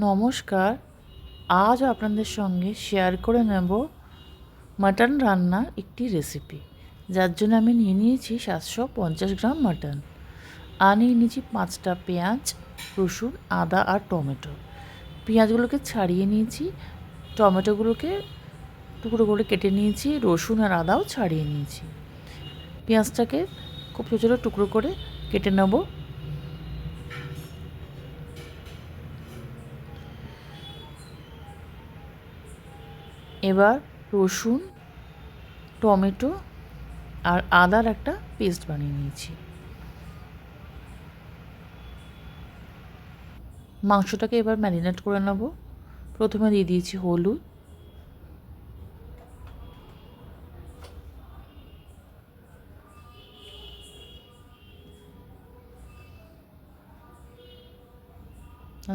নমস্কার। আজ আপনাদের সঙ্গে শেয়ার করে নেব মাটন রান্নার একটি রেসিপি, যার জন্য আমি নিয়ে নিয়েছি 750 গ্রাম মাটন। আর নিয়ে নিয়েছি 5টা পেঁয়াজ, রসুন, আদা আর টমেটো। পেঁয়াজগুলোকে ছাড়িয়ে নিয়েছি, টমেটোগুলোকে টুকরো করে কেটে নিয়েছি, রসুন আর আদাও ছাড়িয়ে নিয়েছি। পেঁয়াজটাকে খুব ছোটো ছোটো টুকরো করে কেটে নেব। এবার রসুন, টমেটো আর আদার একটা পেস্ট বানিয়ে নিয়েছি। মাংসটাকে এবার ম্যারিনেট করে নেব। প্রথমে দিয়ে দিয়েছি হলুদ,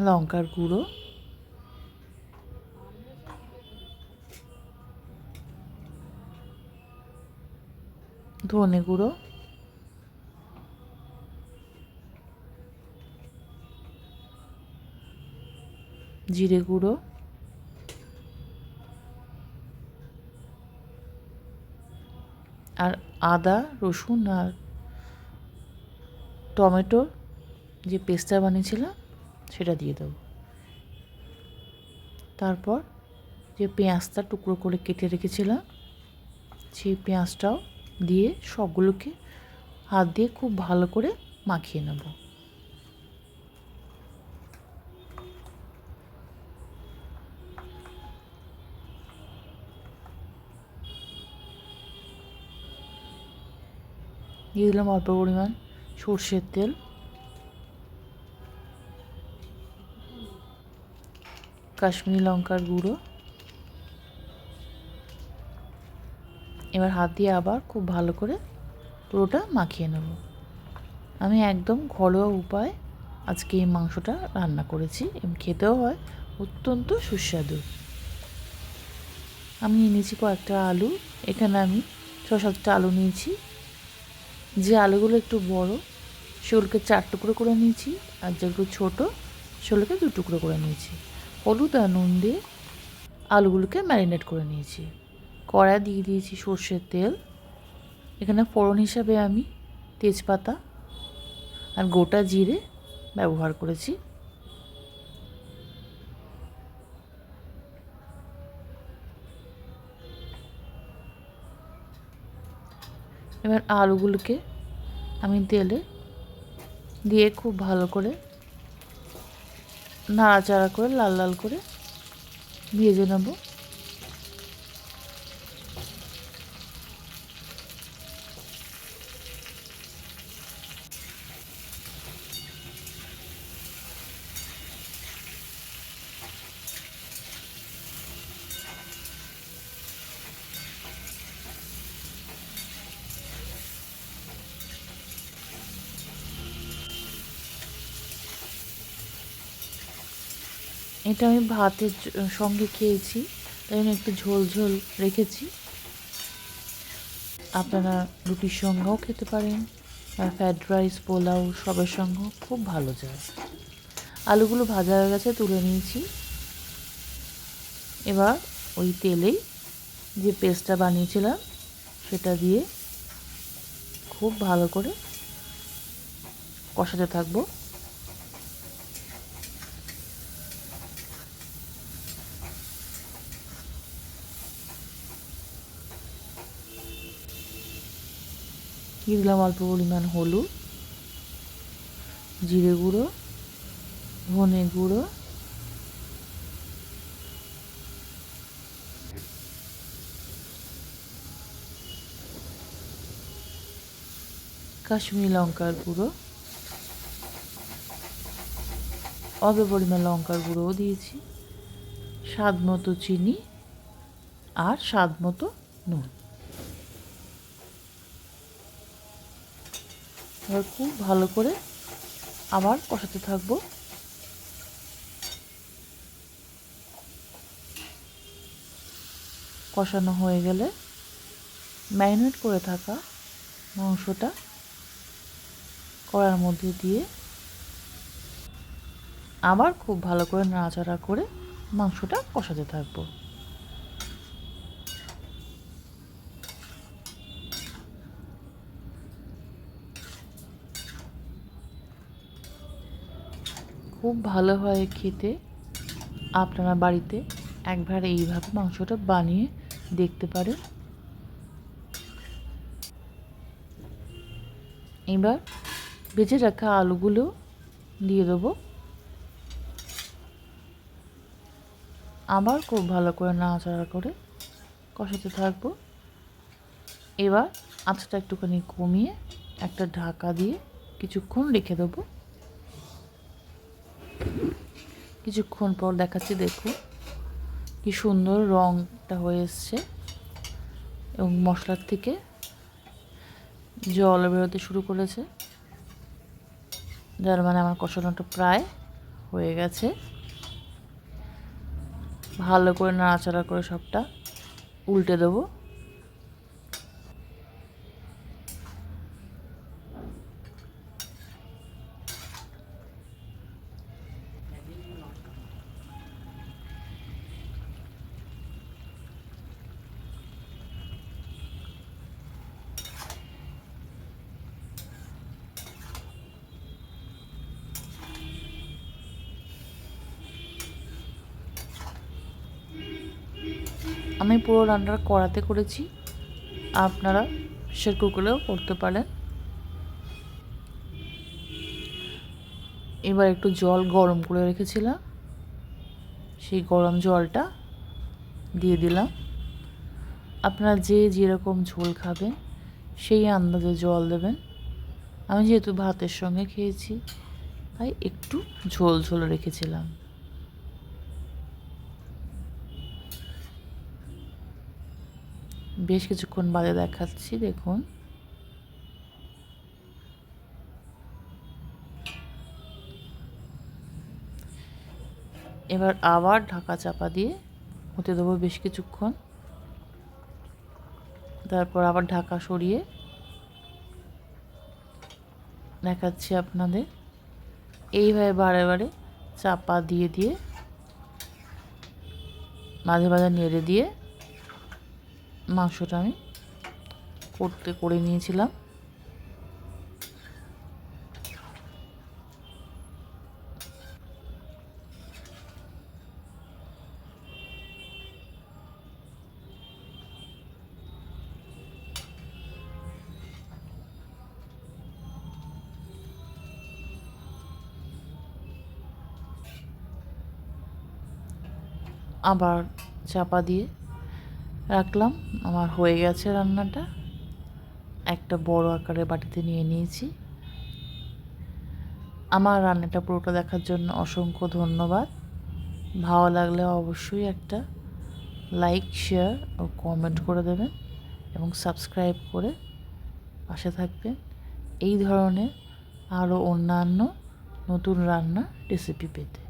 লঙ্কার গুঁড়ো, ধনে গুঁড়ো, জিরে গুঁড়ো, আর আদা, রসুন আর টমেটোর যে পেস্টটা বানিয়েছিলাম সেটা দিয়ে দেবো। তারপর যে পেঁয়াজটা টুকরো করে কেটে রেখেছিলাম সেই পেঁয়াজটাও দিয়ে সবগুলোকে হাত দিয়ে খুব ভালো করে মাখিয়ে নেব। দিয়ে দিলাম অল্প পরিমাণ সর্ষের তেল, কাশ্মীরি লঙ্কার গুঁড়ো। এবার হাত দিয়ে আবার খুব ভালো করে পুরোটা মাখিয়ে নেব। আমি একদম ঘরোয়া উপায়ে আজকে এই মাংসটা রান্না করেছি এবং খেতেও হয় অত্যন্ত সুস্বাদু। আমি নিয়েছি কয়েকটা আলু। এখানে আমি 6-7টা আলু নিয়েছি। যে আলুগুলো একটু বড় সেগুলোকে 4 টুকরো করে নিয়েছি, আর যেগুলো ছোটো সেগুলোকে 2 টুকরো করে নিয়েছি। হলুদ আর নুন দিয়ে আলুগুলোকে ম্যারিনেট করে নিয়েছি। কড়াই দিয়ে দিয়েছি সর্ষের তেল। এখানে ফোড়ন হিসাবে আমি তেজপাতা আর গোটা জিরে ব্যবহার করেছি। এবার আলুগুলোকে আমি তেলে দিয়ে খুব ভালো করে নাড়াচাড়া করে লাল লাল করে ভেজে নেব। এটা আমি ভাতের সঙ্গে খেয়েছি, তাই জন্য একটু ঝোল ঝোল রেখেছি। আপনারা রুটির সঙ্গেও খেতে পারেন, আর ফ্রায়েড রাইস, পোলাও সবের সঙ্গেও খুব ভালো যায়। আলুগুলো ভাজা হয়ে গেছে, তুলে নিয়েছি। এবার ওই তেলেই যে পেস্টটা বানিয়েছিলাম সেটা দিয়ে খুব ভালো করে কষাতে থাকবো। দিয়ে দিলাম অল্প পরিমাণ হলুদ, জিরে গুঁড়ো, ধনে গুঁড়ো, কাশ্মীরি লঙ্কার গুঁড়ো, অল্প পরিমাণ লঙ্কার গুঁড়োও দিয়েছি, স্বাদ মতো চিনি আর স্বাদ মতো নুন। এবার খুব ভালো করে আবার কষাতে থাকবো। কষানো হয়ে গেলে ম্যারিনেট করে থাকা মাংসটা কড়ার মধ্যে দিয়ে আবার খুব ভালো করে নাড়াচাড়া করে মাংসটা কষাতে থাকবো। খুব ভালো হয় খেতে। আপনারা বাড়িতে একবার এইভাবে মাংসটা বানিয়ে দেখতে পারেন। এবার ভেজে রাখা আলুগুলো দিয়ে দেবো। আবার খুব ভালো করে নাড়াচাড়া করে কষাতে থাকবো। এবার আঁচটা একটুখানি কমিয়ে একটা ঢাকা দিয়ে কিছুক্ষণ রেখে দেবো। কিছুক্ষণ পর দেখাচ্ছি, দেখুন কি সুন্দর রঙটা হয়ে এসছে এবং মশলার থেকে জল বেরোতে শুরু করেছে, যার মানে আমার কষানোটা প্রায় হয়ে গেছে। ভালো করে নাড়াচাড়া করে সবটা উল্টে দেবো। আমি পুরো রান্নাটা কড়াতে করেছি, আপনারা প্রেসার কুকারেও করতে পারেন। এবার একটু জল গরম করে রেখেছিলাম, সেই গরম জলটা দিয়ে দিলাম। আপনারা যে যেরকম ঝোল খাবেন সেই আন্দাজে জল দেবেন। আমি যেহেতু ভাতের সঙ্গে খেয়েছি তাই একটু ঝোল ঝোল রেখেছিলাম। বেশ কিছুক্ষণ বাদে দেখাচ্ছি, দেখুন এবার আবার ঢাকা চাপা দিয়ে হতে দেবো বেশ কিছুক্ষণ। তারপর আবার ঢাকা সরিয়ে দেখাচ্ছি আপনাদের। এইভাবে বারে বারে চাপা দিয়ে দিয়ে মাঝে মাঝে নেড়ে দিয়ে মাংসটা আমি করে নিয়েছিলাম। আবার চাপা দিয়ে রাখলাম। আমার হয়ে গেছে রান্নাটা। একটা বড় আকারের বাটিতে নিয়ে নিয়েছি। আমার রান্নাটা পুরোটা দেখার জন্য অসংখ্য ধন্যবাদ। ভালো লাগলে অবশ্যই একটা লাইক, শেয়ার ও কমেন্ট করে দেবেন এবং সাবস্ক্রাইব করে পাশে থাকবেন এই ধরনের আরও অন্যান্য নতুন রান্নার রেসিপি পেতে।